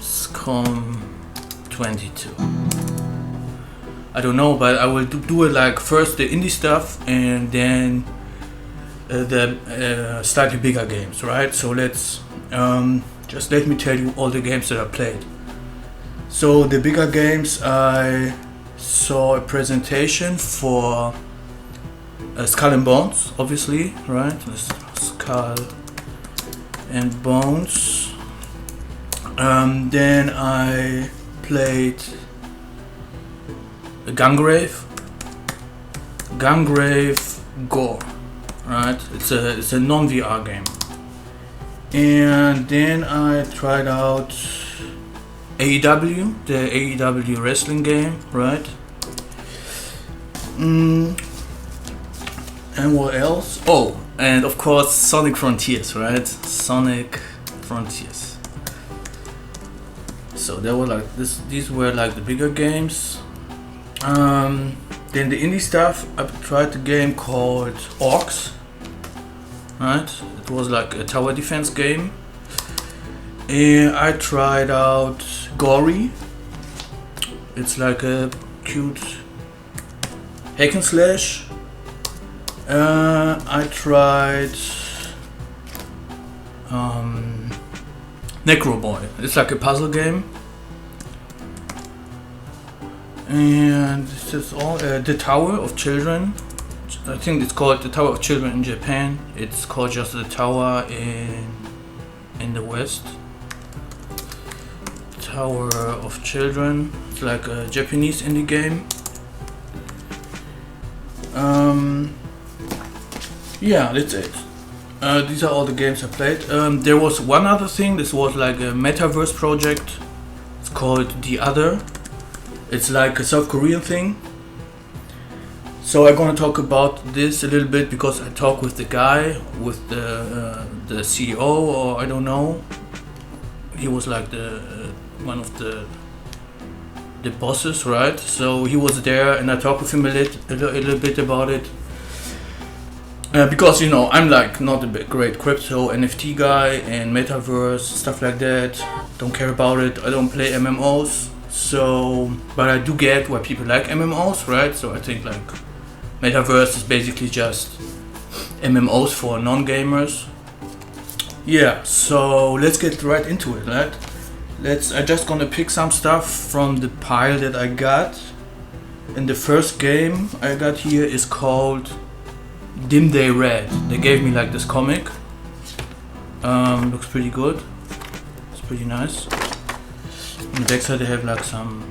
Gamescom 22. I don't know, but I will do it like first the indie stuff and then the slightly bigger games, right? So let's just let me tell you all the games that I played. So the bigger games, I saw a presentation for Skull and Bones, obviously, right? Skull and Bones. Then I played Gungrave G.O.R.E, right? It's a non-VR game. And then I tried out AEW, the AEW wrestling game, right? And what else? Oh, and of course Sonic Frontiers, right? Sonic Frontiers. So they were like this. These were like the bigger games. Then the indie stuff, I tried a game called Orcs, right? It was like a tower defense game. And I tried out Gori. It's like a cute hack and slash. I tried Necroboy. It's like a puzzle game. And this is all the Tower of Children. I think it's called the Tower of Children in Japan. It's called just the Tower in the West. Tower of Children. It's like a Japanese indie game. Yeah, that's it. These are all the games I played. There was one other thing. This was like a metaverse project. It's called Deother. It's like a South Korean thing. So I'm gonna talk about this a little bit because I talked with the guy, with the CEO, or I don't know. He was like one of the bosses, right? So he was there, and I talked with him a little bit about it. Because I'm like not a great crypto NFT guy and metaverse stuff like that. Don't care about it. I don't play MMOs. So, but I do get why people like MMOs, right? So I think like metaverse is basically just MMOs for non-gamers. Yeah. So let's get right into it, right? I'm just gonna pick some stuff from the pile that I got. And the first game I got here is called Dimday Red. They gave me like this comic. Looks pretty good. It's pretty nice. On the backside they have like some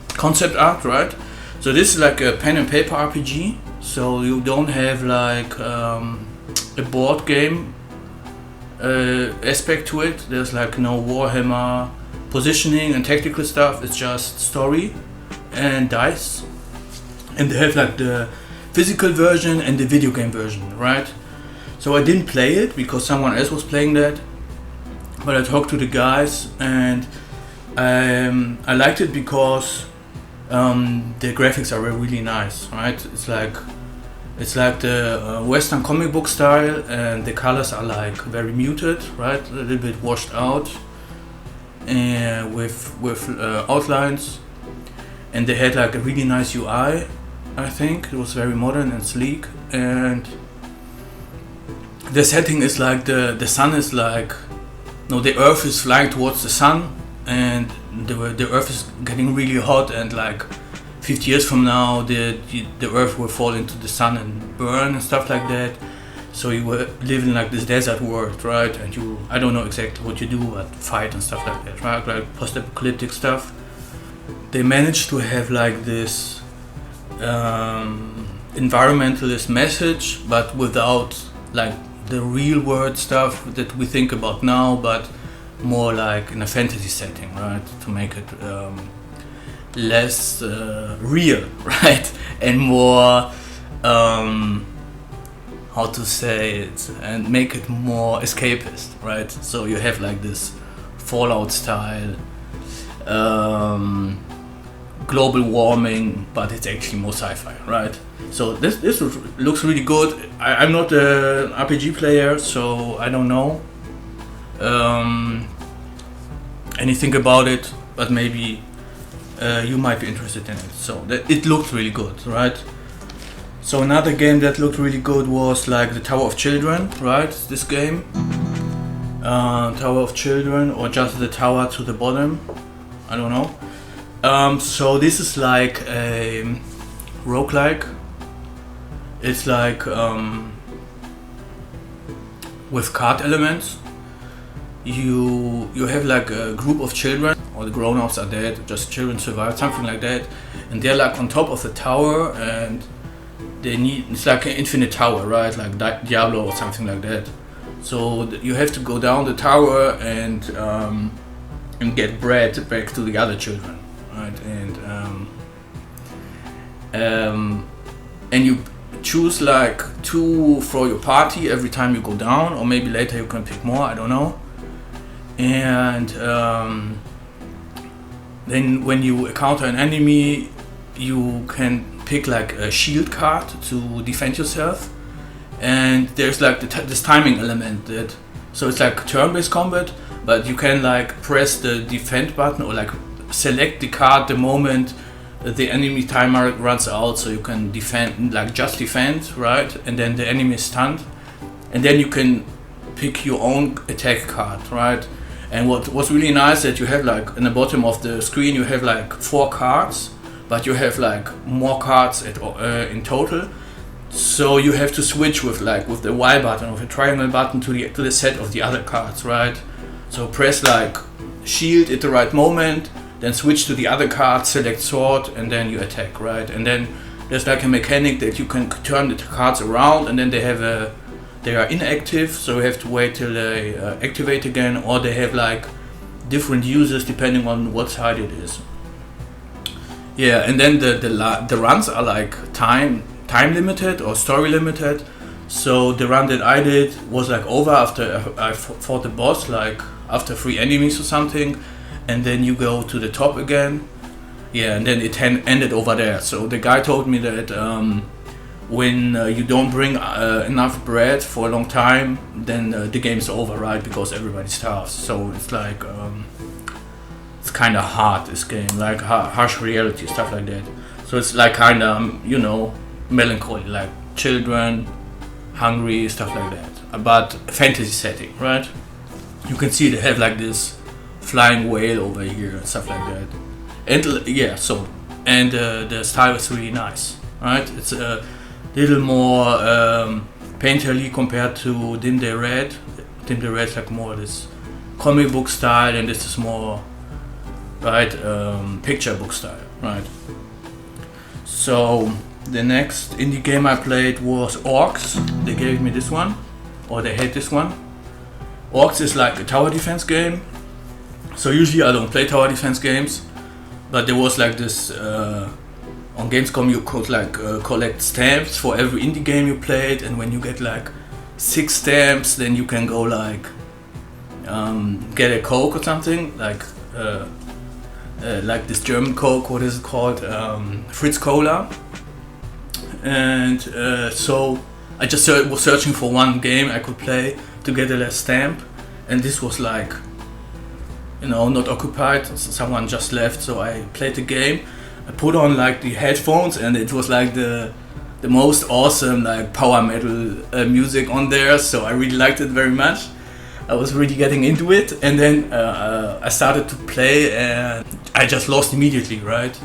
concept art, right? So this is like a pen and paper RPG. So you don't have like a board game aspect to it. There's like no Warhammer positioning and tactical stuff. It's just story and dice. And they have like the physical version and the video game version, right? So I didn't play it because someone else was playing that, but I talked to the guys and I liked it because the graphics are really nice, right? It's like the Western comic book style, and the colors are like very muted, right? A little bit washed out, and with outlines, and they had like a really nice UI. I think it was very modern and sleek, and the setting is like the sun is like, no, the earth is flying towards the sun, and the earth is getting really hot, and like 50 years from now the earth will fall into the sun and burn and stuff like that. So you were living like this desert world, right? And I don't know exactly what you do, but fight and stuff like that, right? Like post-apocalyptic stuff. They managed to have like this environmentalist message, but without like the real world stuff that we think about now, but more like in a fantasy setting, right? To make it less real, right? And more how to say it, and make it more escapist, right? So you have like this Fallout style global warming, but it's actually more sci-fi, right? So this looks really good. I'm not an RPG player, so I don't know. anything about it, but maybe you might be interested in it. So it looked really good, right? So another game that looked really good was like the Tower of Children, right? This game, Tower of Children, or just the tower to the bottom, I don't know. So this is like a roguelike. It's like with card elements. You have like a group of children, or the grown-ups are dead, just children survive, something like that, and they're like on top of the tower, and it's like an infinite tower, right? Like Diablo or something like that. So you have to go down the tower and get bread back to the other children, right? And you choose like 2 for your party every time you go down, or maybe later you can pick more, I don't know. And then when you encounter an enemy, you can pick like a shield card to defend yourself, and there's like this timing element that, so it's like turn-based combat, but you can like press the defend button or like select the card the moment the enemy timer runs out, so you can defend, like just defend, right? And then the enemy is stunned, and then you can pick your own attack card, right? And what's really nice that you have like in the bottom of the screen you have like 4 cards, but you have like more cards in total. So you have to switch with the Y button or the triangle button to the set of the other cards, right? So press like shield at the right moment, then switch to the other card, select sword, and then you attack, right? And then there's like a mechanic that you can turn the cards around, and then they are inactive, so you have to wait till they activate again, or they have like different uses depending on what side it is. Yeah, and then the runs are like time limited or story limited. So the run that I did was like over after I fought the boss, like after 3 enemies or something, and then you go to the top again. Yeah, and then it ended over there. So the guy told me that when you don't bring enough bread for a long time, then the game's over, right? Because everybody starves. So it's like it's kind of hard, this game, like harsh reality, stuff like that. So it's like kind of melancholy, like children, hungry, stuff like that. But fantasy setting, right? You can see they have like this flying whale over here and stuff like that. And yeah, so the style is really nice, right? It's a little more painterly compared to Dimday Red. Dimday Red is like more this comic book style, and this is more picture book style, right? So the next indie game I played was Orcs. They gave me this one, or they had this one. Orcs is like a tower defense game. So usually I don't play tower defense games, but there was like this on Gamescom you could like collect stamps for every indie game you played, and when you get like 6 stamps, then you can go like get a Coke or something, like this German Coke, what is it called, Fritz Cola. And so I just was searching for one game I could play to get a stamp, and this was like not occupied, someone just left, so I played the game. I put on like the headphones, and it was like the most awesome like power metal music on there, so I really liked it very much. I was really getting into it, and then I started to play, and I just lost immediately, right?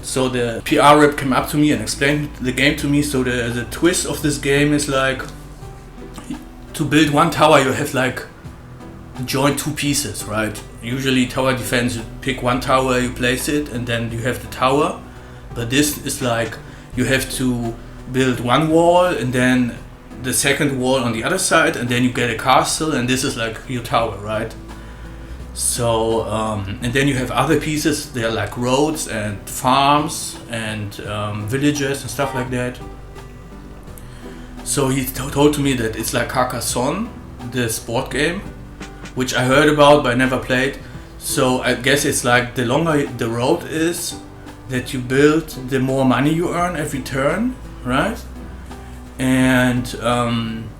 So the PR rep came up to me and explained the game to me. So the twist of this game is like, to build one tower you have like join 2 pieces, right? Usually tower defense, you pick one tower, you place it, and then you have the tower. But this is like you have to build one wall and then the second wall on the other side, and then you get a castle, and this is like your tower, right? So and then you have other pieces, they're like roads and farms and villages and stuff like that. So he told me that it's like Carcassonne, the sport game, which I heard about but I never played. So I guess it's like the longer the road is that you build, the more money you earn every turn, right? And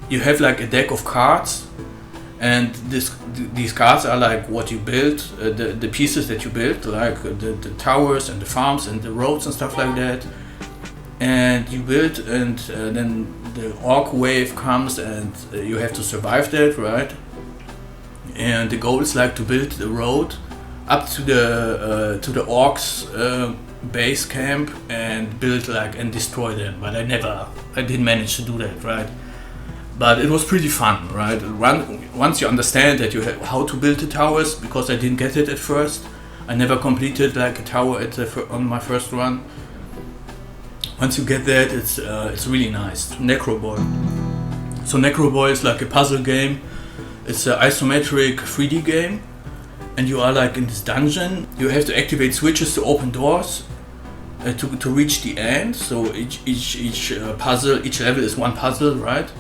you have like a deck of cards, and these cards are like what you build, the pieces that you build, like the towers and the farms and the roads and stuff like that. And you build, and then the orc wave comes, and you have to survive that, right? And the goal is like to build the road up to the orcs base camp and build like and destroy them. But I didn't manage to do that, right? But it was pretty fun, right? Once you understand that you have how to build the towers, because I didn't get it at first. I never completed like a tower on my first run. Once you get that, it's really nice. Necroboy. So Necroboy is like a puzzle game. It's an isometric 3D game, and you are like in this dungeon. You have to activate switches to open doors to reach the end. So each puzzle, each level is one puzzle, right?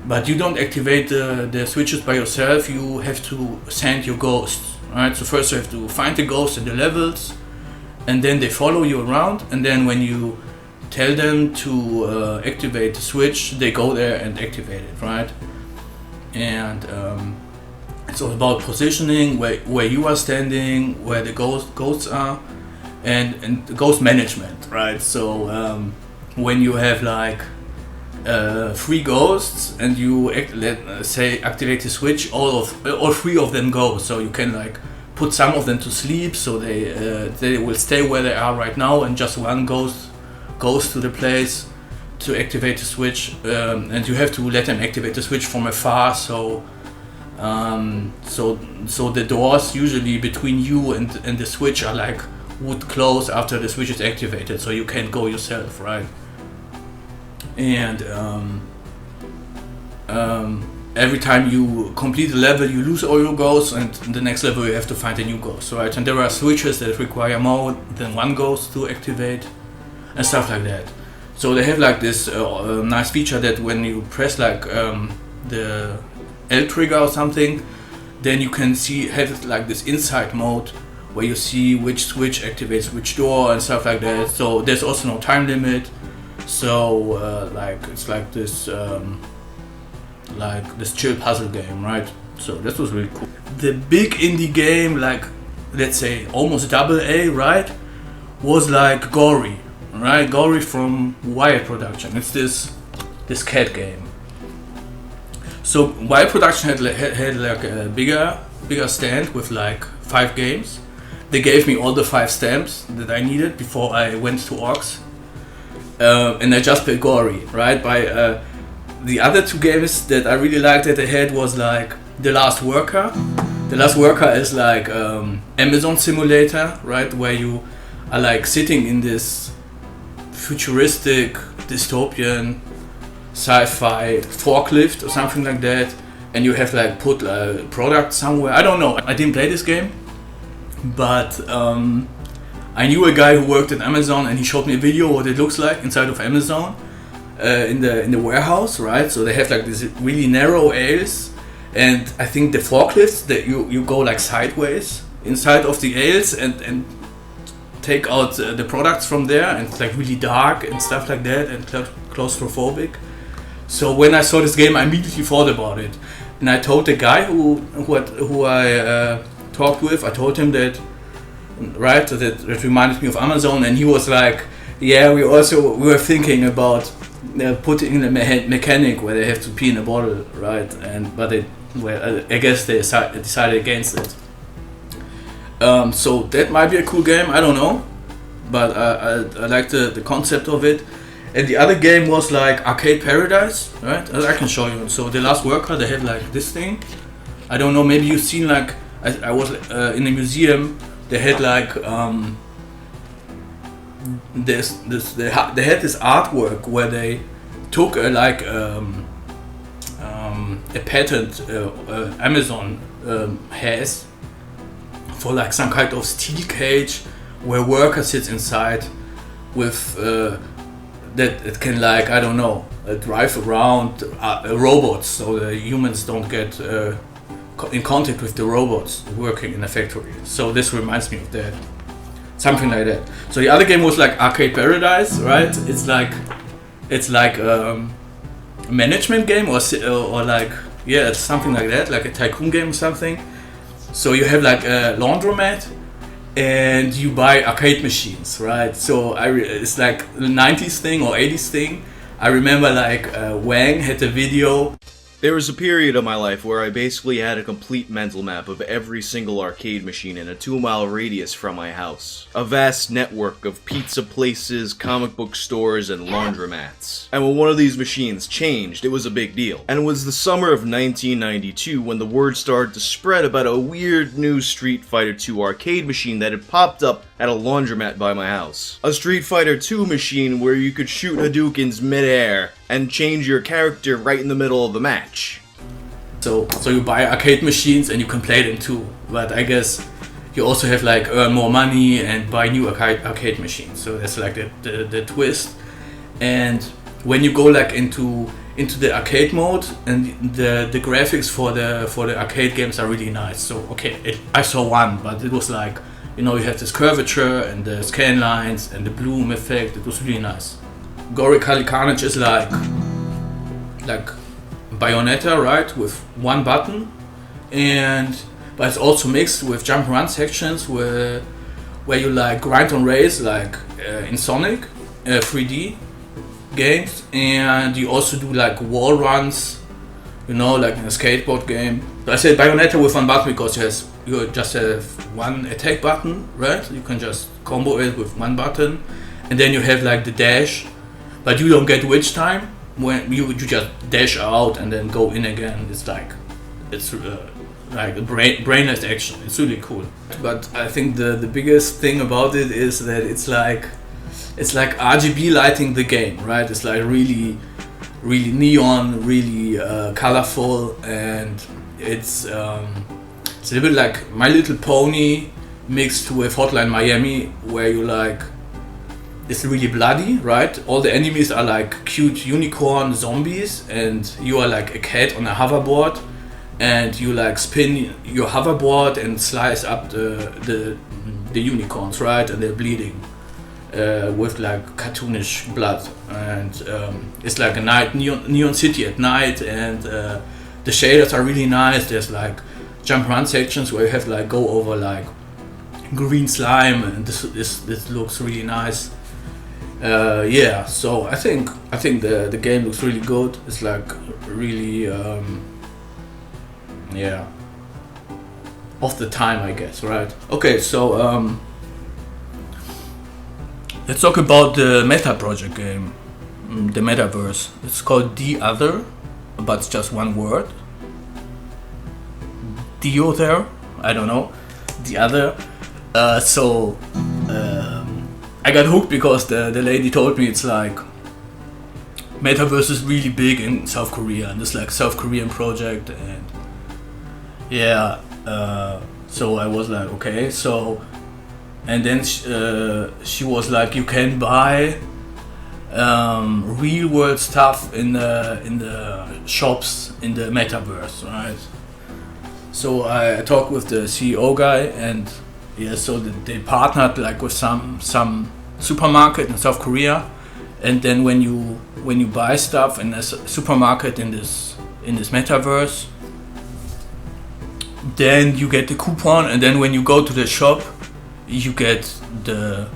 But you don't activate the switches by yourself. You have to send your ghosts, right? So first you have to find the ghosts in the levels, and then they follow you around. And then when you tell them to activate the switch, they go there and activate it, right? And it's all about positioning, where you are standing, where the ghosts are, and the ghost management, right? So when you have like 3 ghosts and you let's say activate the switch, all 3 of them go. So you can like put some of them to sleep, so they will stay where they are right now, and just one ghost goes to the place to activate the switch, and you have to let them activate the switch from afar. So the doors usually between you and the switch are like would close after the switch is activated, so you can't go yourself, right? And every time you complete a level, you lose all your ghosts, and the next level you have to find a new ghost, right? And there are switches that require more than one ghost to activate, and stuff like that. So they have like this nice feature that when you press like the L trigger or something, then you can have like this inside mode where you see which switch activates which door and stuff like that. So there's also no time limit. So like it's like this chill puzzle game, right? So that was really cool. The big indie game, like let's say almost AA, right, was like Gori, right? Gori from Wired Production. It's this cat game. So Wired Production had like a bigger stand with like 5 games. They gave me all the 5 stamps that I needed before I went to Orcs. And I just played Gori, right? By the other 2 games that I really liked that they had was like The Last Worker. The Last Worker is like Amazon simulator, right? Where you are like sitting in this futuristic, dystopian, sci-fi forklift or something like that, and you have like put a product somewhere. I don't know. I didn't play this game, but I knew a guy who worked at Amazon, and he showed me a video what it looks like inside of Amazon in the warehouse, right? So they have like these really narrow aisles, and I think the forklifts that you go like sideways inside of the aisles and take out the products from there, and it's like really dark and stuff like that, and claustrophobic. So when I saw this game, I immediately thought about it, and I told the guy who I talked with. I told him that, right, that reminded me of Amazon, and he was like, yeah, we were thinking about putting in a mechanic where they have to pee in a bottle, right? But I guess they decided against it. So that might be a cool game, I don't know, but I like the concept of it. And the other game was like Arcade Paradise, right? I can show you. So The Last Worker, they had like this thing. I don't know, maybe you've seen like, I was in a museum, they had like, they had this artwork where they took a patent Amazon has for like some kind of steel cage where a worker sits inside with that it can like, I don't know, drive around robots, so the humans don't get in contact with the robots working in a factory. So this reminds me of that, something like that. So the other game was like Arcade Paradise, right? It's like a management game or like Yeah, it's something like that, like a tycoon game or something. So you have like a laundromat, and you buy arcade machines, right? So it's like the 90s thing or 80s thing. I remember like Whang had a video. There was a period of my life where I basically had a complete mental map of every single arcade machine in a 2-mile radius from my house. A vast network of pizza places, comic book stores, and laundromats. And when one of these machines changed, it was a big deal. And it was the summer of 1992 when the word started to spread about a weird new Street Fighter II arcade machine that had popped up at a laundromat by my house. A Street Fighter II machine where you could shoot Hadoukens mid-air and change your character right in the middle of the match. So you buy arcade machines and you can play them too, but I guess you also have like earn more money and buy new arcade machines. So that's like the twist. And when you go like into the arcade mode, and the graphics for the arcade games are really nice. So okay, I saw one, but it was like, you know, you have this curvature and the scan lines and the bloom effect. It was really nice. Gori, Cuddly, Carnage is like Bayonetta, right, with one button, but it's also mixed with jump run sections where you like grind on rails like in Sonic 3D games, and you also do like wall runs, you know, like in a skateboard game. So I said Bayonetta with one button because you just have one attack button, right? You can just combo it with one button, and then you have like the dash. But you don't get witch time when you just dash out and then go in again. It's like a brainless action. It's really cool. But I think the biggest thing about it is that it's like RGB lighting the game, right? It's like really neon, really colorful, and it's a little bit like My Little Pony mixed with Hotline Miami, where you like. It's really bloody, right? All the enemies are like cute unicorn zombies, and you are like a cat on a hoverboard, and you like spin your hoverboard and slice up the unicorns, right? And they're bleeding with like cartoonish blood, and it's like a neon city at night, and the shaders are really nice. There's like jump run sections where you have like go over like green slime, and this looks really nice. Yeah, so I think the game looks really good. It's like really yeah, of the time, I guess, right? Okay, so let's talk about the meta project game, the metaverse. It's called Deother, but it's just one word. Deother, I don't know. Deother. I got hooked because the lady told me it's like metaverse is really big in South Korea, and it's like South Korean project, and yeah, so I was like, okay, so, and then she was like, you can buy real world stuff in the shops in the metaverse, right? So I talked with the CEO guy, and yeah, so they partnered like with some supermarket in South Korea, and then when you buy stuff in a supermarket in this metaverse, then you get the coupon, and then when you go to the shop, you get the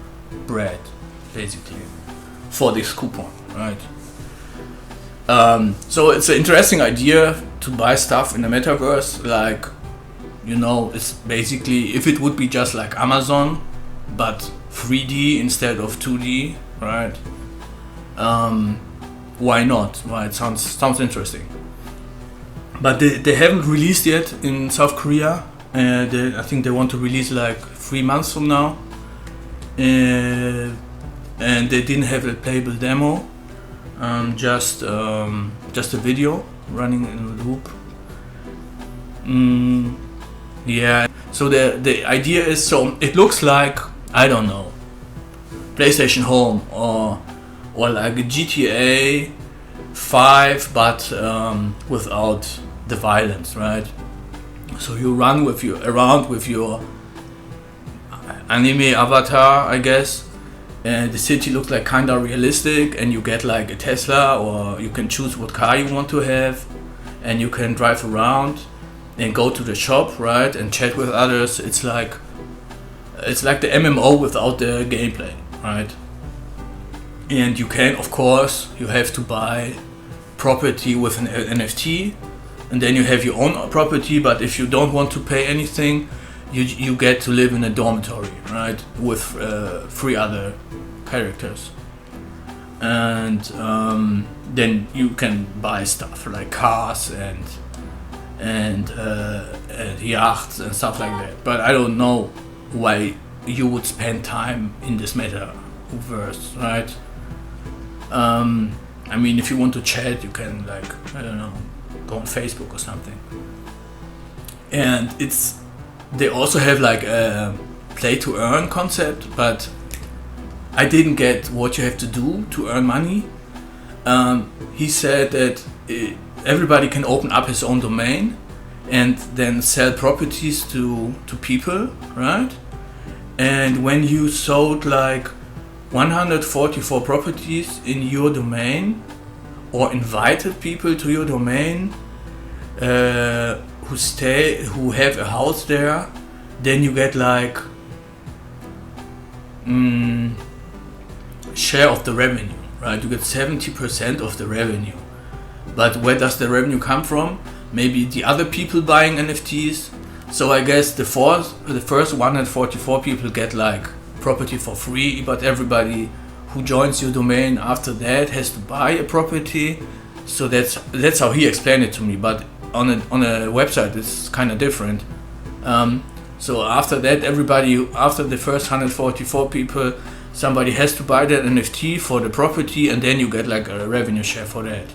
bread basically for this coupon, right? So it's an interesting idea to buy stuff in the metaverse, like, you know, it's basically, if it would be just like Amazon, but 3D instead of 2D, right? Why not? Right? Sounds interesting. But they haven't released yet in South Korea. I think they want to release like 3 months from now. And they didn't have a playable demo. Just a video running in a loop. Yeah, so the idea is, so it looks like, I don't know, PlayStation Home or like a GTA 5, but without the violence, right? So you run around with your anime avatar, I guess, and the city looks like kinda realistic, and you get like a Tesla, or you can choose what car you want to have, and you can drive around and go to the shop, right, and chat with others. It's like the MMO without the gameplay, right? And you can, of course, you have to buy property with an NFT, and then you have your own property. But if you don't want to pay anything, you get to live in a dormitory, right, with 3 other characters. And then you can buy stuff like cars and yachts and stuff like that. But I don't know why you would spend time in this metaverse, right? I mean, if you want to chat, you can, like, I don't know, go on Facebook or something. And they also have like a play to earn concept, but I didn't get what you have to do to earn money. He said that everybody can open up his own domain and then sell properties to people, right? And when you sold like 144 properties in your domain, or invited people to your domain who have a house there, then you get like share of the revenue, right? You get 70% of the revenue. But where does the revenue come from? Maybe the other people buying NFTs. So I guess the first 144 people get like property for free, but everybody who joins your domain after that has to buy a property. So that's how he explained it to me. But on a website it's kind of different. So after that, after the first 144 people, somebody has to buy that NFT for the property, and then you get like a revenue share for that.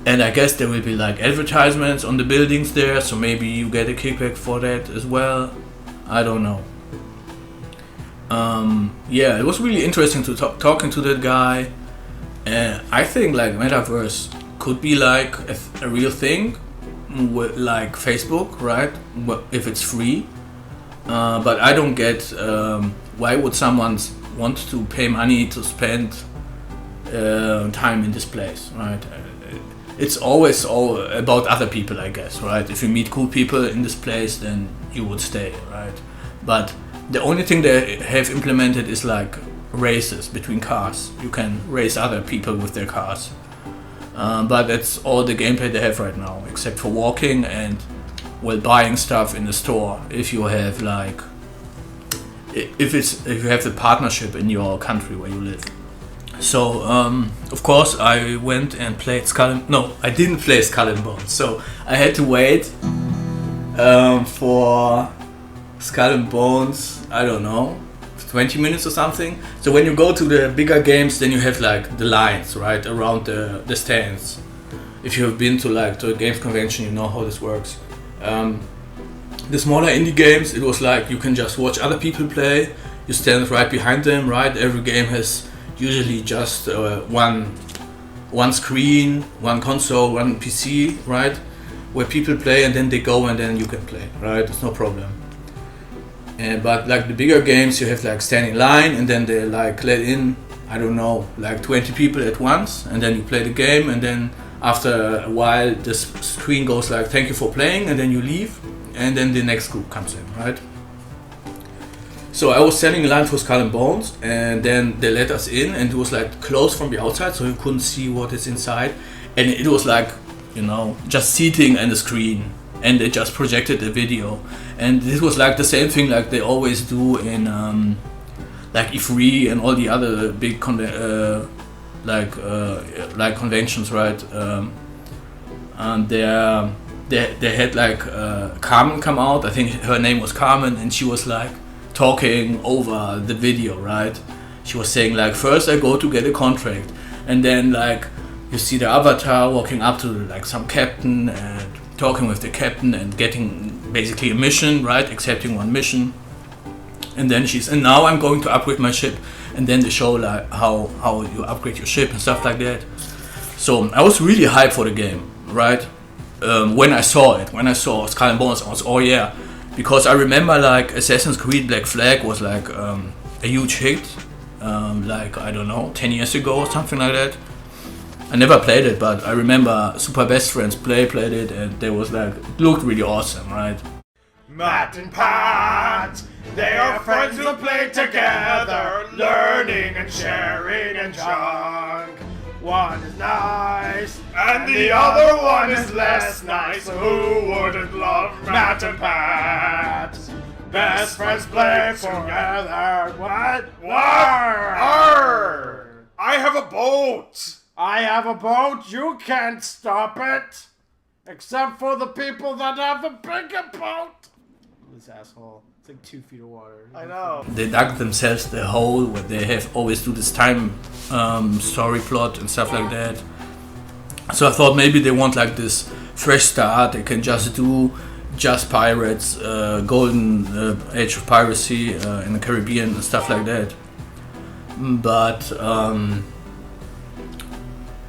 And I guess there will be like advertisements on the buildings there, so maybe you get a kickback for that as well. I don't know. Yeah, it was really interesting to talking to that guy. I think like Metaverse could be like a real thing, like Facebook, right? If it's free. But I don't get why would someone want to pay money to spend time in this place, right? It's always all about other people, I guess, right? If you meet cool people in this place, then you would stay, right? But the only thing they have implemented is like races between cars. You can race other people with their cars. But that's all the gameplay they have right now, except for walking and buying stuff in the store. If you have like, if you have the partnership in your country where you live. So of course I went and played I didn't play Skull and Bones. So I had to wait for Skull and Bones, I don't know, 20 minutes or something. So when you go to the bigger games, then you have like the lines, right, around the stands. If you have been to a games convention, you know how this works. The smaller indie games, it was like you can just watch other people play. You stand right behind them, right? Every game has usually just one screen, one console, one PC, right? Where people play and then they go and then you can play, right? It's no problem. But like the bigger games, you have like standing line and then they like let in, I don't know, like 20 people at once, and then you play the game, and then after a while the screen goes like thank you for playing, and then you leave, and then the next group comes in, right? So I was standing in line for Skull and Bones, and then they let us in, and it was like closed from the outside, so you couldn't see what is inside, and it was like, you know, just seating and a screen, and they just projected a video, and this was like the same thing like they always do in like E3 and all the other big conventions, right? And they had like Carmen come out. I think her name was Carmen, and she was like talking over the video, right? She was saying like, first I go to get a contract, and then like you see the avatar walking up to like some captain and talking with the captain and getting basically a mission, right? Accepting one mission. And then and now I'm going to upgrade my ship, and then they show like how you upgrade your ship and stuff like that. So I was really hyped for the game, right? When I saw Skull and Bones, I was, oh yeah, because I remember like Assassin's Creed Black Flag was like a huge hit, like I don't know, 10 years ago or something like that. I never played it, but I remember Super Best Friends played it, and they was like, it looked really awesome, right? Matt and Pat, they are friends who play together, learning and sharing and junk. One is nice, and the other one is less nice. Who wouldn't love Matt and Pat? Best friends play together. What? Arr! I have a boat! I have a boat, you can't stop it! Except for the people that have a bigger boat! This asshole. It's like 2 feet of water. I know. They dug themselves the hole where they have always do this time story plot and stuff like that. So I thought maybe they want like this fresh start. They can just do just pirates, golden age of piracy in the Caribbean and stuff like that.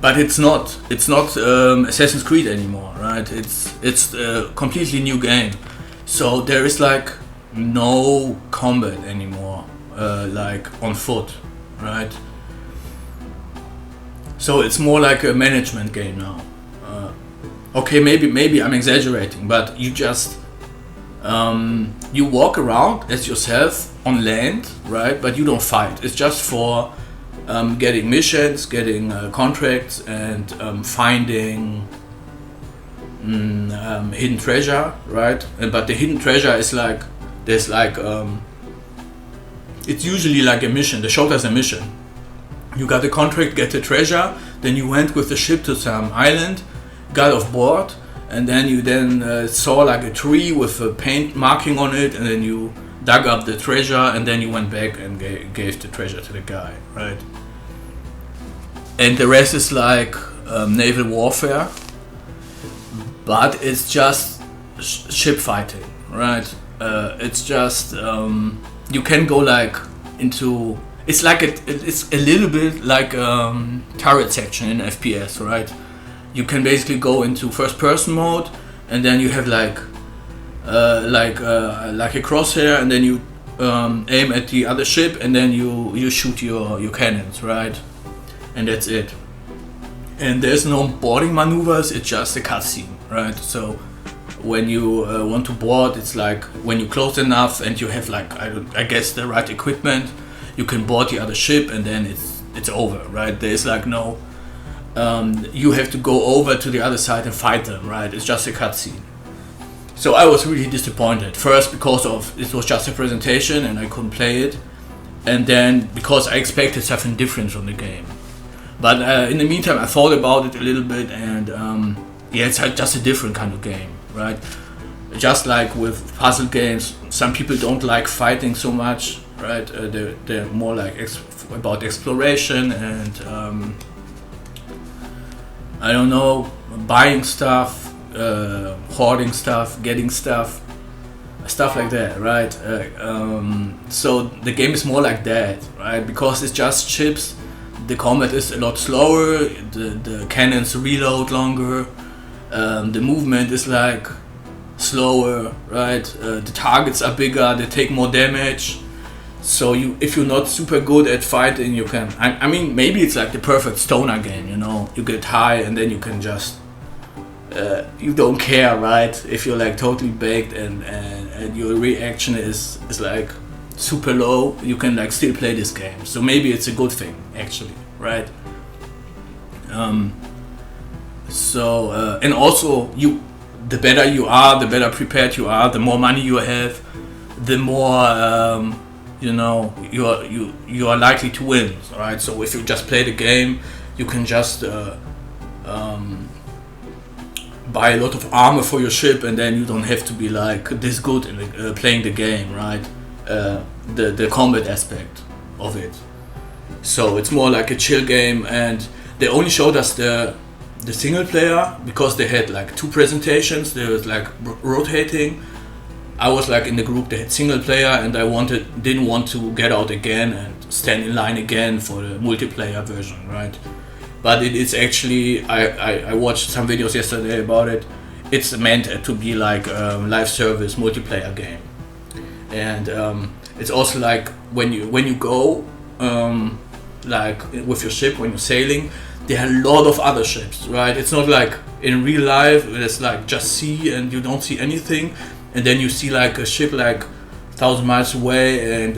But it's not Assassin's Creed anymore, right? It's a completely new game. So there is like no combat anymore, like on foot, right? So it's more like a management game now. Okay, maybe I'm exaggerating, but you just you walk around as yourself on land, right? But you don't fight. It's just for getting missions, getting contracts, and finding hidden treasure, right? But the hidden treasure is like there's like it's usually like a mission. The shot is a mission. You got the contract, get the treasure, then you went with the ship to some island, got off board, and then you saw like a tree with a paint marking on it, and then you dug up the treasure, and then you went back and gave the treasure to the guy, right? And the rest is like naval warfare, but it's just ship fighting, right? It's just you can go like into it's a little bit like turret section in FPS, right? You can basically go into first person mode, and then you have like a crosshair, and then you aim at the other ship, and then you shoot your cannons, right? And that's it. And there's no boarding maneuvers, it's just a cutscene, right? So when you want to board, it's like when you close enough and you have like I guess the right equipment, you can board the other ship, and then it's over, right? There's like no you have to go over to the other side and fight them, right? It's just a cutscene. So I was really disappointed. First because of it was just a presentation and I couldn't play it, and then because I expected something different from the game. But in the meantime, I thought about it a little bit, and yeah, it's just a different kind of game, right? Just like with puzzle games, some people don't like fighting so much, right? They're more like about exploration and I don't know, buying stuff, hoarding stuff, getting stuff like that, right? So the game is more like that, right? Because it's just chips. The combat is a lot slower, the cannons reload longer, the movement is like slower, right? The targets are bigger, they take more damage. So if you're not super good at fighting, you can, I mean, maybe it's like the perfect stoner game, you know? You get high and then you can just, you don't care, right? If you're like totally baked and your reaction is like super low, you can like still play this game. So maybe it's a good thing, actually, right? And also the better you are, the better prepared you are, the more money you have, the more you know you are likely to win, right? So if you just play the game, you can just buy a lot of armor for your ship, and then you don't have to be like this good in playing the game, right? The combat aspect of it. So it's more like a chill game, and they only showed us the single player because they had like 2 presentations. They was like rotating. I was like in the group that had single player, and I didn't want to get out again and stand in line again for the multiplayer version, right? But it is actually, I watched some videos yesterday about it. It's meant to be like a live service multiplayer game, and it's also like when you go like with your ship when you're sailing, there are a lot of other ships, right? It's not like in real life it's like just sea and you don't see anything, and then you see like a ship like 1,000 miles away and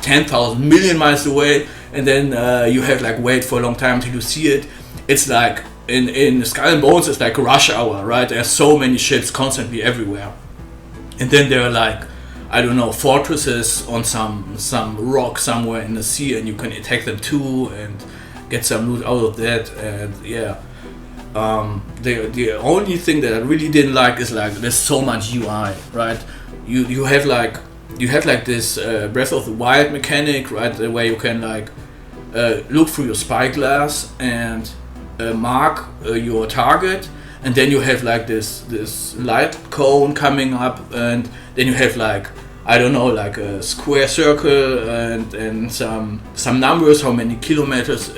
10,000 million miles away, and then you have like wait for a long time until you see it. It's like in Skull and Bones, it's like rush hour, right? There's so many ships constantly everywhere, and then there are like, I don't know, fortresses on some rock somewhere in the sea, and you can attack them too and get some loot out of that. And yeah, the only thing that I really didn't like is like there's so much UI, right? You have like this Breath of the Wild mechanic, right? Where you can like look through your spyglass and mark your target, and then you have like this light cone coming up, and then you have like, I don't know, like a square circle and some numbers, how many kilometers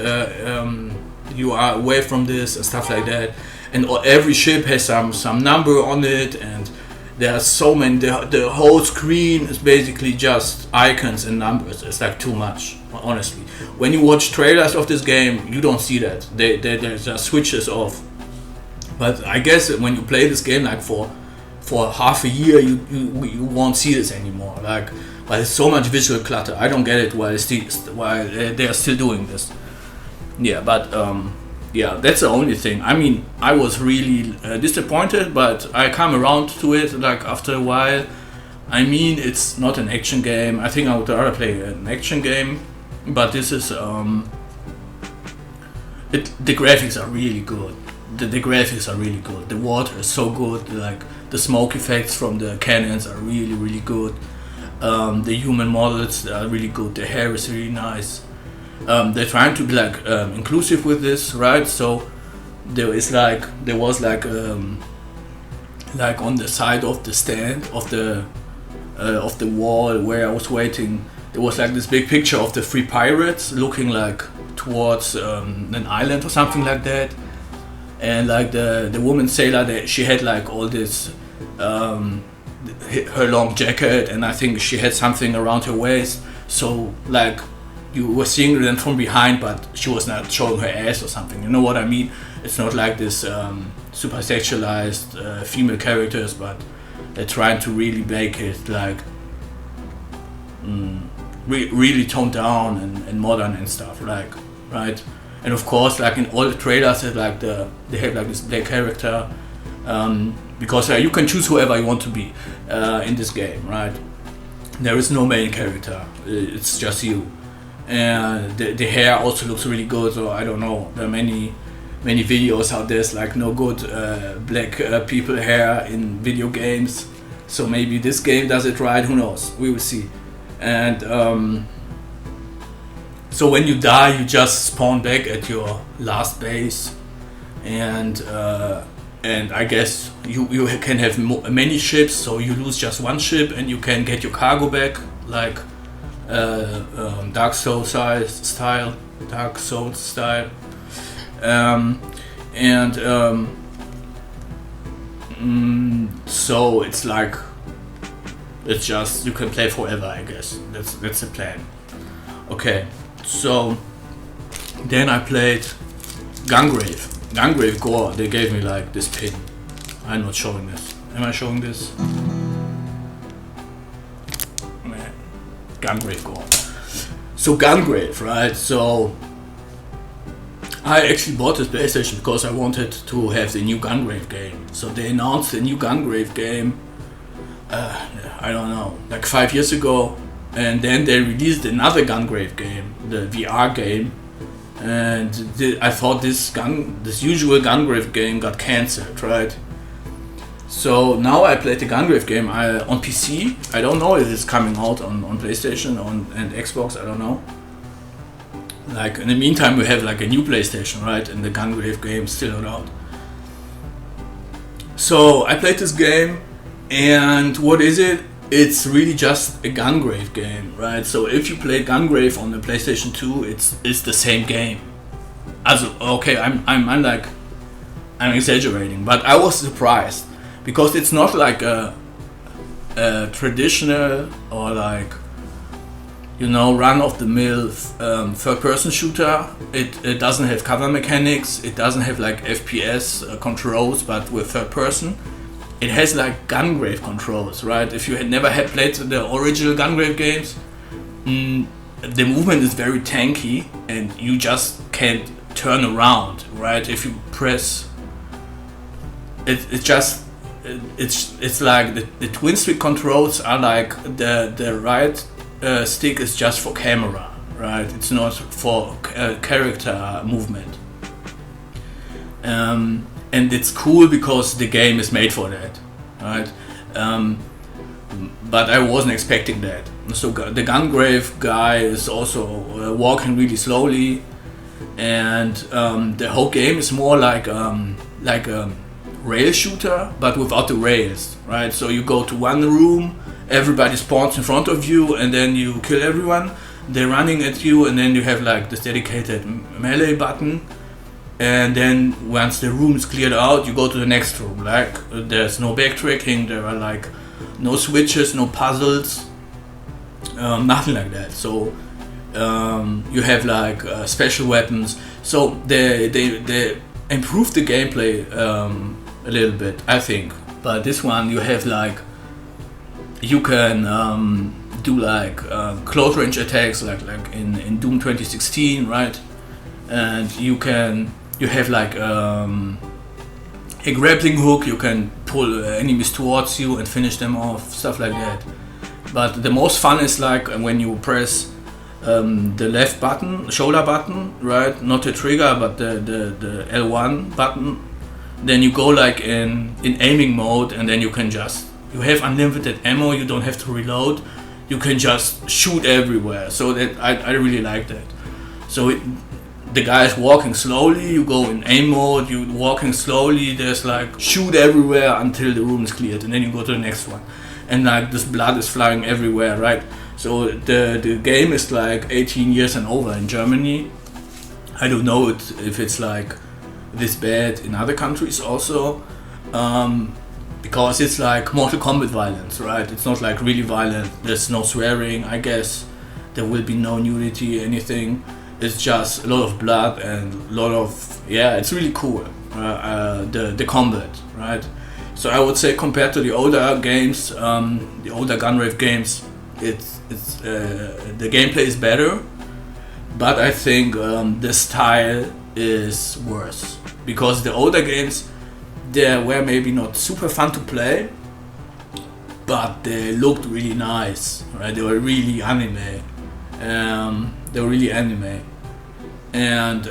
you are away from this and stuff like that. And every ship has some number on it, and there are so many. The whole screen is basically just icons and numbers. It's like too much, honestly. When you watch trailers of this game, you don't see that. There's just switches off. But I guess when you play this game like for half a year, you won't see this anymore. Like, but there's so much visual clutter. I don't get it why they are still doing this. Yeah, but yeah, that's the only thing. I mean, I was really disappointed, but I come around to it like after a while. I mean, it's not an action game. I think I would rather play an action game, but this is the graphics are really good. The graphics are really good. The water is so good. Like the smoke effects from the cannons are really, really good. The human models are really good. The hair is really nice. They're trying to be like inclusive with this, right? So there was like on the side of the stand of the wall where I was waiting, there was like this big picture of the three pirates looking like towards an island or something like that. And like the woman sailor, she had like all this her long jacket, and I think she had something around her waist, so like you were seeing them from behind, but she was not showing her ass or something, you know what I mean? It's not like this super sexualized female characters, but they're trying to really make it like really toned down and modern and stuff, like, right? And of course, like in all the trailers, they have like this black character, because you can choose whoever you want to be in this game, right? There is no main character; it's just you. And the hair also looks really good. So I don't know. There are many videos how there's like no good black people hair in video games. So maybe this game does it right. Who knows? We will see. And so when you die, you just spawn back at your last base, and I guess you can have many ships, so you lose just one ship and you can get your cargo back, like Dark Souls style. So it's like, it's just, you can play forever, I guess. That's the plan. Okay. So then I played Gungrave G.O.R.E. They gave me like this pin. I'm not showing this. Am I showing this? Man. Gungrave G.O.R.E. So Gungrave, right? So I actually bought this PlayStation because I wanted to have the new Gungrave game. So they announced the new Gungrave game, I don't know, like 5 years ago. And then they released another Gungrave game, the VR game, and I thought this usual Gungrave game got cancelled, right? So now I played the Gungrave game on PC. I don't know if it's coming out on PlayStation and Xbox. I don't know. Like in the meantime, we have like a new PlayStation, right? And the Gungrave game is still not out. So I played this game, and what is it? It's really just a Gungrave game, right? So if you play Gungrave on the PlayStation 2, it's the same game. Also, okay, I'm exaggerating, but I was surprised because it's not like a traditional or like run-of-the-mill third-person shooter. It doesn't have cover mechanics. It doesn't have like FPS controls, but with third-person. It has like Gungrave controls, right? If you had never played the original Gungrave games, the movement is very tanky, and you just can't turn around, right? If you press, it's like the twin stick controls are like the right stick is just for camera, right? It's not for character movement. And it's cool because the game is made for that, right? But I wasn't expecting that. So the Gungrave guy is also walking really slowly, and the whole game is more like a rail shooter, but without the rails, right? So you go to one room, everybody spawns in front of you, and then you kill everyone. They're running at you, and then you have like this dedicated melee button. And then once the room is cleared out, you go to the next room. Like there's no backtracking, there are like no switches, no puzzles, nothing like that. So you have like special weapons. So they improved the gameplay a little bit, I think. But this one you have like, you can do like close range attacks like in Doom 2016, right? And you have like a grappling hook. You can pull enemies towards you and finish them off, stuff like that. But the most fun is like when you press the left button, shoulder button, right? Not the trigger, but the L1 button. Then you go like in aiming mode, and then you have unlimited ammo. You don't have to reload. You can just shoot everywhere. So that I really like that. So the guy is walking slowly, you go in aim mode, you walking slowly, there's like shoot everywhere until the room is cleared, and then you go to the next one. And like this blood is flying everywhere, right? So the game is like 18 years and over in Germany. I don't know if it's like this bad in other countries also, because it's like Mortal Kombat violence, right? It's not like really violent, there's no swearing, I guess. There will be no nudity, anything. It's just a lot of blood and a lot of, it's really cool, the combat, right? So I would say compared to the older games, the older Gungrave games, it's the gameplay is better, but I think the style is worse, because the older games, they were maybe not super fun to play, but they looked really nice, right? They were really anime. And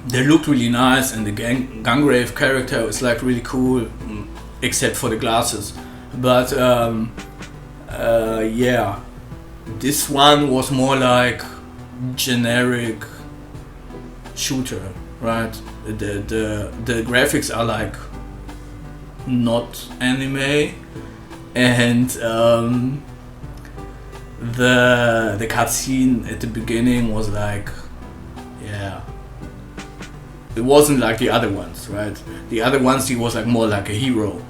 they looked really nice, and the Gungrave character is like really cool, except for the glasses. But this one was more like generic shooter, right? The graphics are like not anime, and the cutscene at the beginning was like, it wasn't like the other ones, right? The other ones, he was like more like a hero,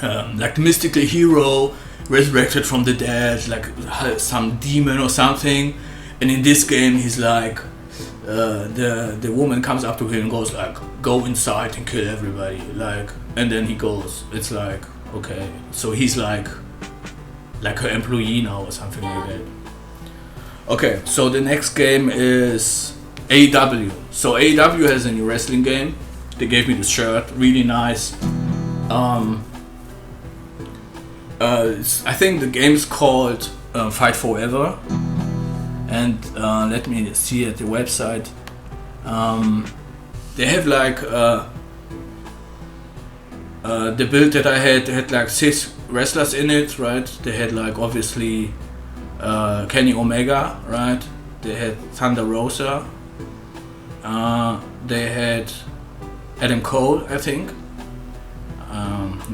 like the mystical hero resurrected from the dead, like some demon or something. And in this game, he's like, the woman comes up to him and goes like, go inside and kill everybody, like, and then he goes. It's like, okay, so he's like her employee now or something like that. Okay, so the next game is AEW. So AEW has a new wrestling game. They gave me the shirt, really nice. I think the game is called Fight Forever. And let me see at the website. They have like the build that I had like 6 wrestlers in it, right? They had like obviously Kenny Omega, right? They had Thunder Rosa. They had Adam Cole, I think.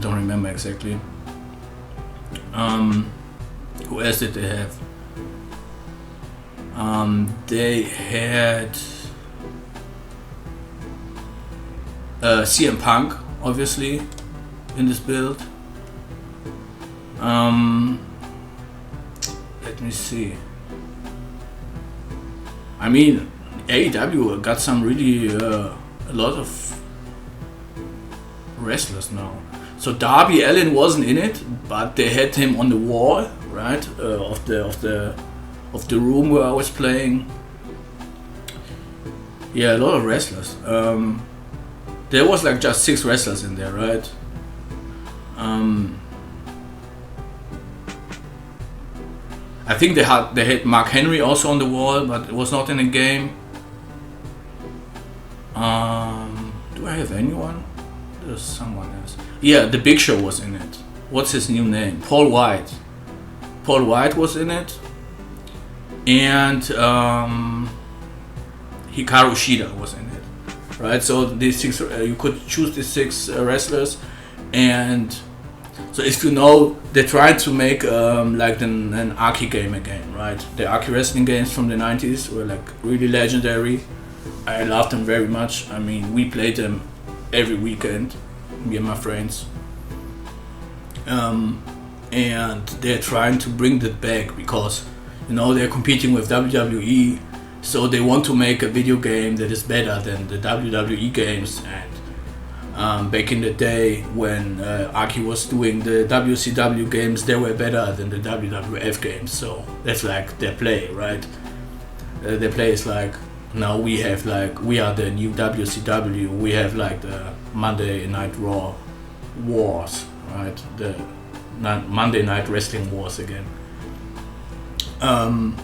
Don't remember exactly. Who else did they have? They had CM Punk, obviously, in this build. Let me see. I mean, AEW got some really a lot of wrestlers now. So Darby Allin wasn't in it, but they had him on the wall, right, of the room where I was playing. Yeah, a lot of wrestlers. There was like just 6 wrestlers in there, right? I think they had Mark Henry also on the wall, but it was not in the game. Do I have anyone? There's someone else. Yeah, the Big Show was in it. What's his new name? Paul White. Paul White was in it. And Hikaru Shida was in it. Right, so these 6, you could choose these 6 wrestlers. And so if you know, they tried to make like an Aki game again, right? The Aki wrestling games from the 90s were like really legendary. I loved them very much. I mean, we played them every weekend, me and my friends. And they're trying to bring that back because, you know, they're competing with WWE, so they want to make a video game that is better than the WWE games. And back in the day when Aki was doing the WCW games, they were better than the WWF games. So that's like their play, right? Their play is like, now we have like, we are the new WCW, we have like the Monday Night Raw Wars, right? The Monday Night Wrestling Wars again.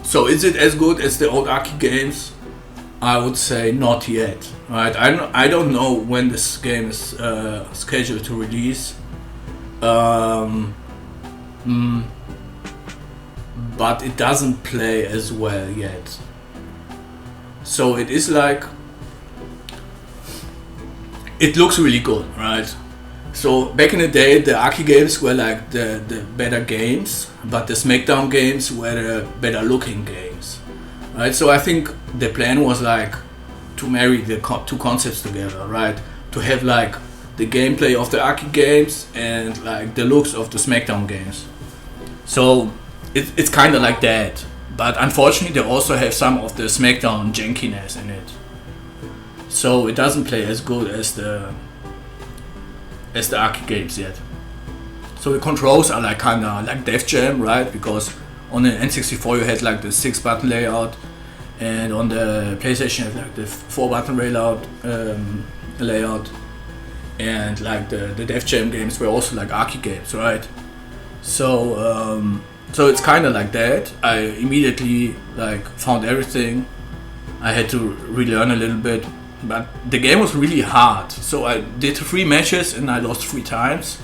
So is it as good as the old Aki games? I would say not yet, right? I don't know when this game is scheduled to release. But it doesn't play as well yet. So it is like, it looks really good, right? So back in the day, the Aki games were like the better games, but the SmackDown games were the better looking games, right? So I think the plan was like to marry the 2 concepts together, right? To have like the gameplay of the Aki games and like the looks of the SmackDown games. So it's kind of like that. But unfortunately, they also have some of the SmackDown jankiness in it, so it doesn't play as good as the Aki games yet. So the controls are like kind of like Def Jam, right? Because on the N64 you had like the 6-button layout, and on the PlayStation you had like the 4-button layout, and like the Def Jam games were also like Aki games, right? So it's kind of like that. I immediately like found everything. I had to relearn a little bit, but the game was really hard. So I did 3 matches and I lost 3 times.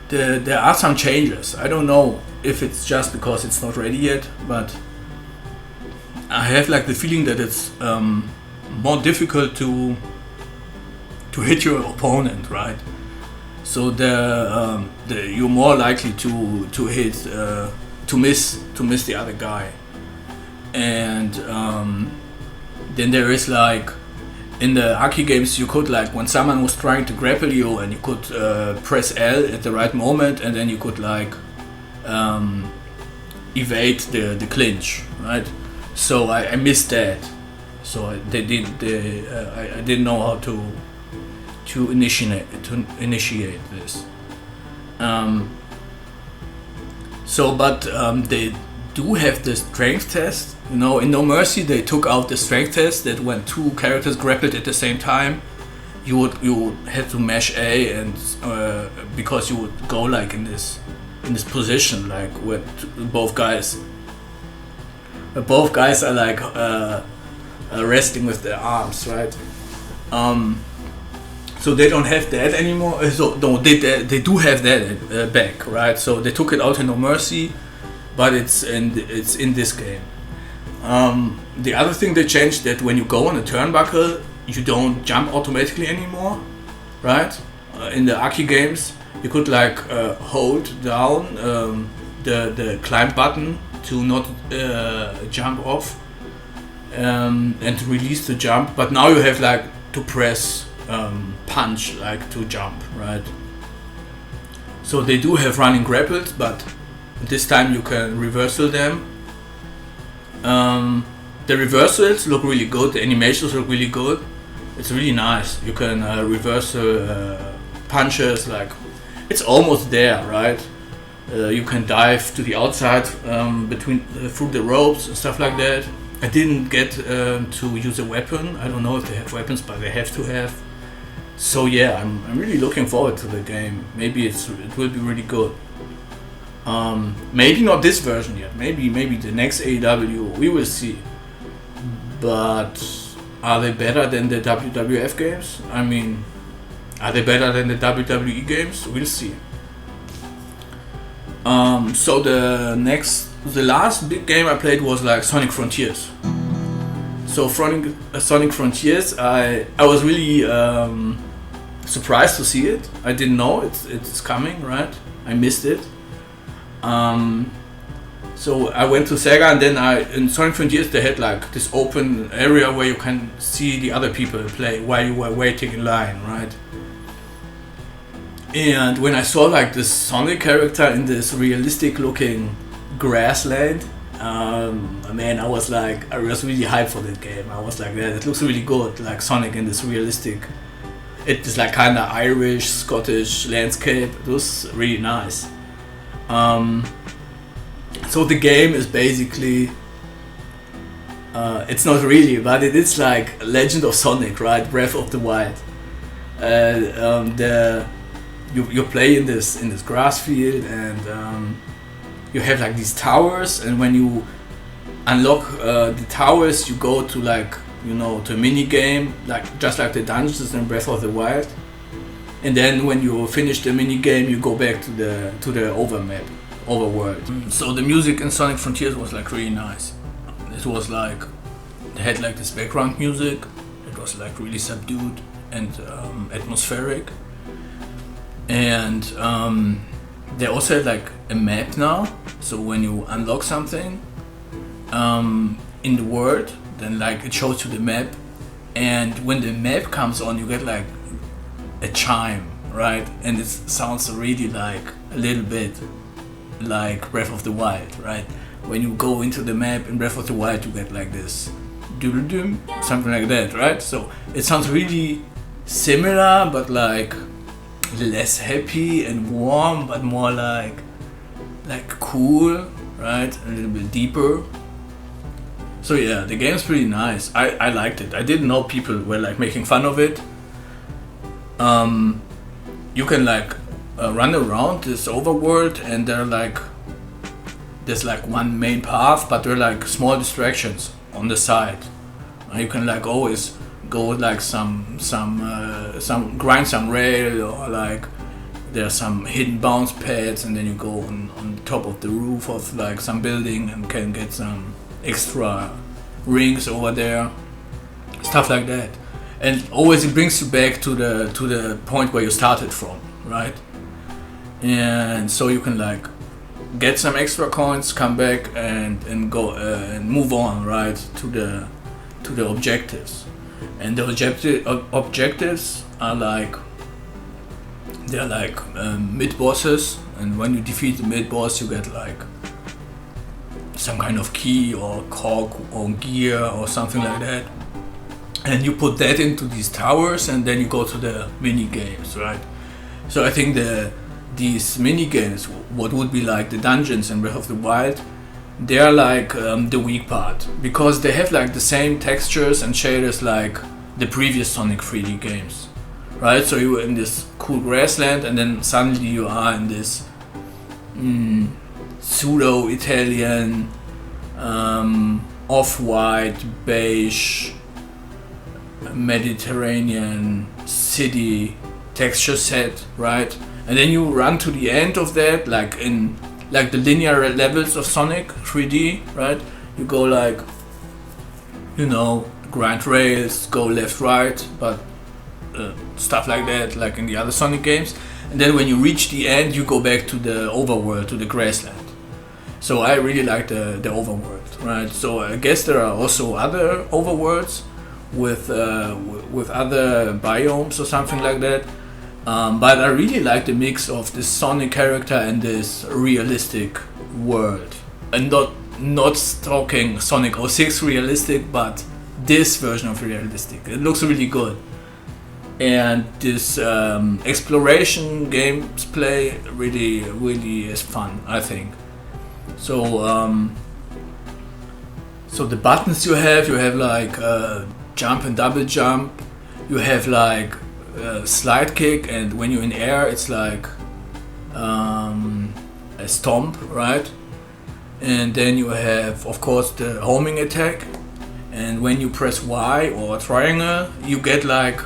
There are some changes. I don't know if it's just because it's not ready yet, but I have like the feeling that it's more difficult to hit your opponent, right? So you're more likely to hit to miss the other guy, and then there is like in the Aki games you could like when someone was trying to grapple you and you could press L at the right moment and then you could like evade the clinch, right? So I missed that. So I didn't know how to initiate this. They do have the strength test. You know, in No Mercy they took out the strength test that when 2 characters grappled at the same time, you would have to mash A, and because you would go like in this position, like with both guys are like resting with their arms, right? So they don't have that anymore. So no, they do have that back, right? So they took it out in No Mercy, but it's in this game. The other thing they changed, that when you go on a turnbuckle, you don't jump automatically anymore, right? In the Aki games, you could like hold down the climb button to not jump off and to release the jump, but now you have like to press punch like to jump, right? So they do have running grapples, but This time you can reversal them. The reversals look really good, the animations look really good. It's really nice. You can reversal punches, like it's almost there, right? You can dive to the outside through the ropes and stuff like that. I didn't get to use a weapon. I don't know if they have weapons, but they have to have. So yeah, I'm really looking forward to the game. Maybe it will be really good. Maybe not this version yet. Maybe the next AEW. We will see. But are they better than the WWF games? I mean, are they better than the WWE games? We'll see. So the last big game I played was like Sonic Frontiers. So Sonic Frontiers, I was really surprised to see it. I didn't know it's coming, right? I missed it. So I went to Sega, and then in Sonic Frontiers they had like this open area where you can see the other people play while you were waiting in line, right? And when I saw like this Sonic character in this realistic looking grassland, man, I was really hyped for that game. I was like, yeah, it looks really good, like Sonic in this realistic, it's like kind of Irish, Scottish landscape. It was really nice. So the game is basically, it's not really, but it is like Legend of Sonic, right? Breath of the Wild. You play in this grass field, and you have like these towers, and when you unlock the towers, you go to like, you know, to a mini game, like just like the dungeons in Breath of the Wild. And then when you finish the mini game, you go back to the overworld. So the music in Sonic Frontiers was like really nice. It was like, they had like this background music. It was like really subdued and atmospheric. And they also had like a map now. So when you unlock something in the world, then like it shows you the map. And when the map comes on, you get like a chime, right? And it sounds really like a little bit like Breath of the Wild, right? When you go into the map in Breath of the Wild, you get like this doodle-doom, something like that, right? So it sounds really similar, but like less happy and warm, but more like cool, right? A little bit deeper. So yeah, the game's pretty nice. I liked it. I didn't know people were like making fun of it. You can like run around this overworld, and there's like one main path, but there are like small distractions on the side. You can like always go with like some grind some rail, or like there's some hidden bounce pads, and then you go on top of the roof of like some building and can get some extra rings over there, stuff like that. And always it brings you back to the point where you started from, right? And so you can like get some extra coins, come back and go and move on, right, to the objectives. And the objectives are like, they're like mid bosses, and when you defeat the mid boss, you get like some kind of key or cog or gear or something like that. And you put that into these towers, and then you go to the mini games, right? So I think these mini games, what would be like the dungeons in Breath of the Wild, they are like the weak part, because they have like the same textures and shaders like the previous Sonic 3D games, right? So you were in this cool grassland, and then suddenly you are in this pseudo-Italian, off-white, beige, Mediterranean city texture set, right? And then you run to the end of that, like in like the linear levels of Sonic 3D, right? You go like, you know, grind rails, go left, right, but stuff like that, like in the other Sonic games. And then when you reach the end, you go back to the overworld, to the grassland. So I really like the overworld, right? So I guess there are also other overworlds with other biomes or something like that. But I really like the mix of this Sonic character and this realistic world. And not talking Sonic 06 realistic, but this version of realistic. It looks really good. And this exploration gameplay really is fun, I think. So the buttons you have like jump and double jump. You have like slide kick, and when you're in air, it's like a stomp, right? And then you have, of course, the homing attack. And when you press Y or triangle, you get like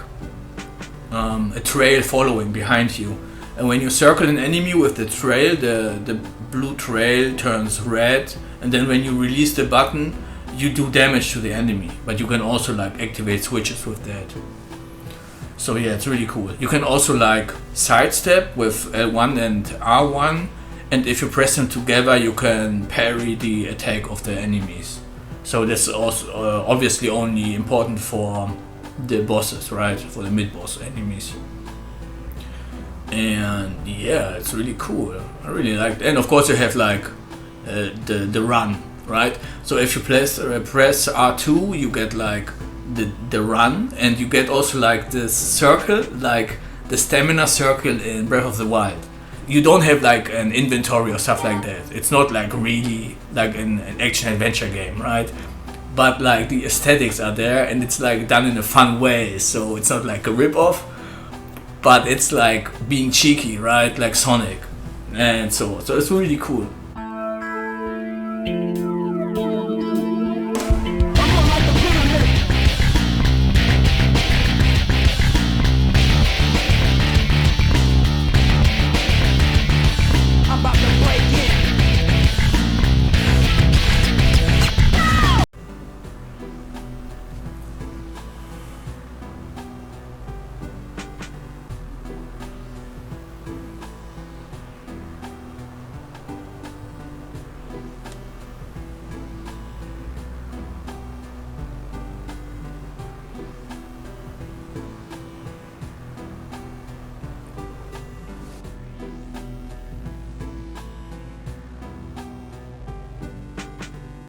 a trail following behind you. And when you circle an enemy with the trail, the blue trail turns red. And then when you release the button, you do damage to the enemy. But you can also like activate switches with that. So yeah, it's really cool. You can also like sidestep with L1 and R1. And if you press them together, you can parry the attack of the enemies. So that's also obviously only important for the bosses, right? For the mid-boss enemies. And yeah, it's really cool. I really like it. And of course you have like the run, right? So if you press R2, you get like the run, and you get also like this circle, like the stamina circle in Breath of the Wild. You don't have like an inventory or stuff like that. It's not like really like an action adventure game, right? But like the aesthetics are there, and it's like done in a fun way. So it's not like a rip-off, but it's like being cheeky, right? Like Sonic. And so it's really cool.